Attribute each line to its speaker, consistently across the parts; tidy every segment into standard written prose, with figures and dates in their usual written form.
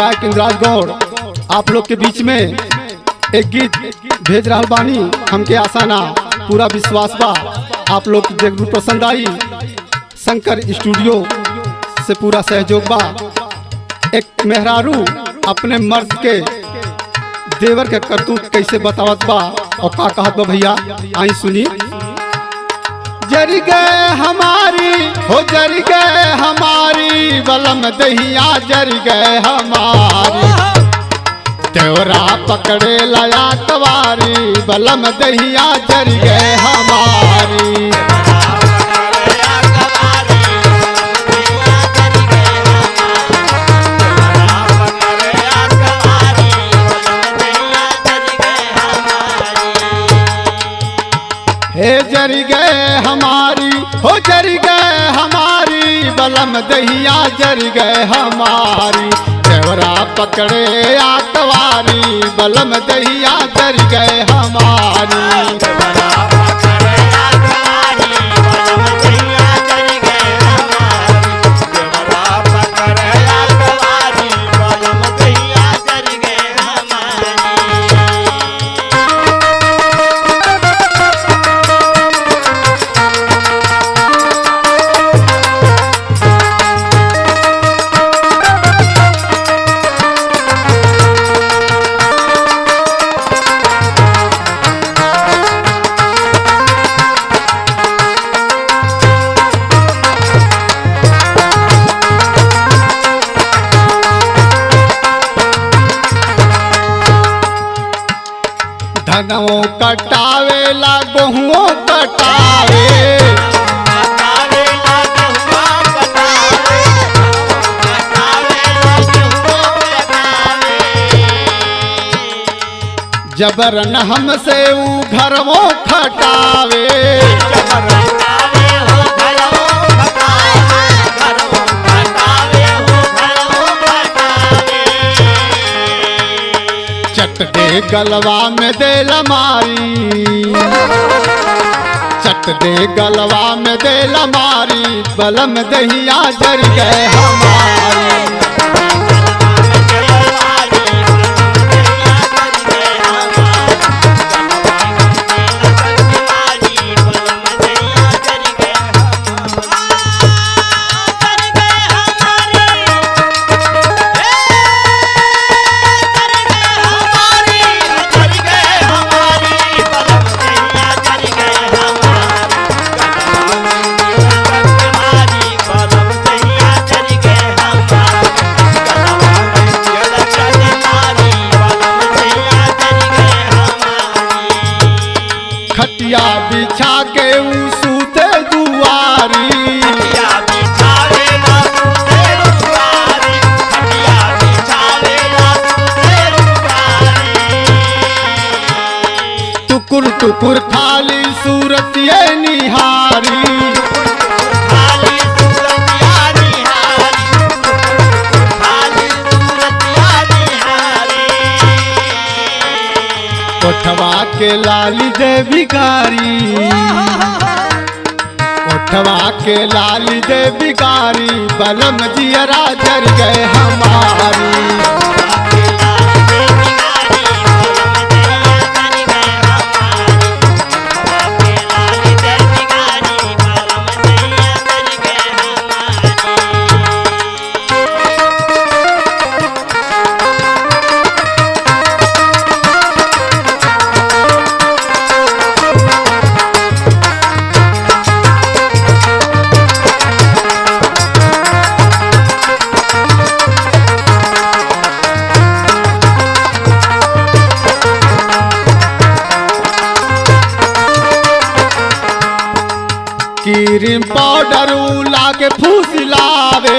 Speaker 1: गायक इंद्राज गौड़ आप लोग के बीच में एक गीत भेज रहा बानी। हमके आशा ना पूरा विश्वास बा आप लोग जरूर पसंद आई। शंकर स्टूडियो से पूरा सहयोग बा। एक मेहरारू अपने मर्द के देवर के करतूत कैसे बतावत बा और का कहत बा भैया, आई सुनी। जर गए हमारी हो जर गए हमारी बलम दहिया जर गए हमारी, तेवरा पकड़े लाया तवारी बलम दहिया जर गए हमारी। हे जर गए हमारी हो जर गए हमारी बलम दहिया जर गए हमारी, तेवरा पकड़े आतवारी बलम दहिया जर गए हमारी। धनों कटावे ला गहुओं कटावे, जबरन हमसे ऊ घरवों खटावे, चट दे गलवा में दे लमारी, चट दे गलवा में दे लमारी बलम दहिया जर गए हमारी। खटिया बिछा के ऊ सूते दुआरी, टुकुर टुकुर खाली सूरत ये निहारी, ओठवा के लाली दे भिखारी, ओठवा के लाली दे भिखारी बलम जियरा जर गए हमारी। क्रीम पाउडर उला के फूसलावे,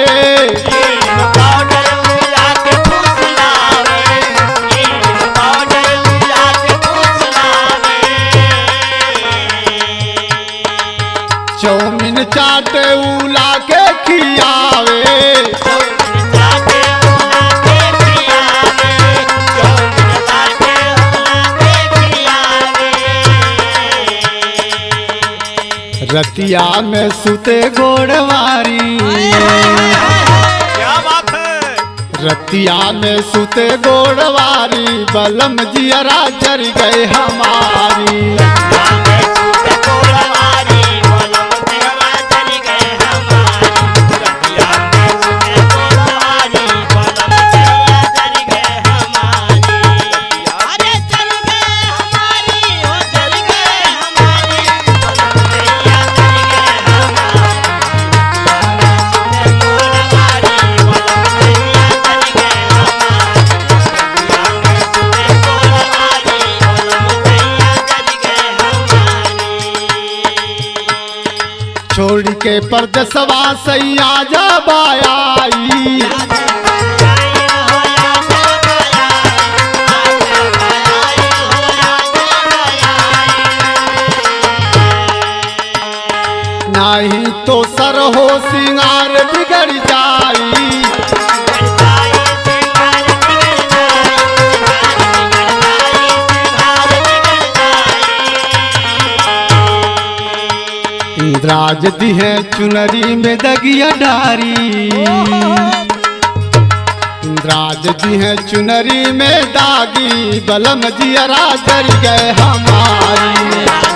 Speaker 1: चौमिन चाटे उला के खियावे, रतिया में सुते गोड़वारी,
Speaker 2: क्या बात है।
Speaker 1: रतिया में सुते गोड़वारी बलम जियरा जर गए हमारी। छोड़ के परदेसवा सैया जब आई, नहीं तो सर हो सिंगार बिगड़ जाई। इंद्राज दी है चुनरी में दगिया डारी, इंद्राज दी है चुनरी में दागी बलम जियरा जर गए हमारी।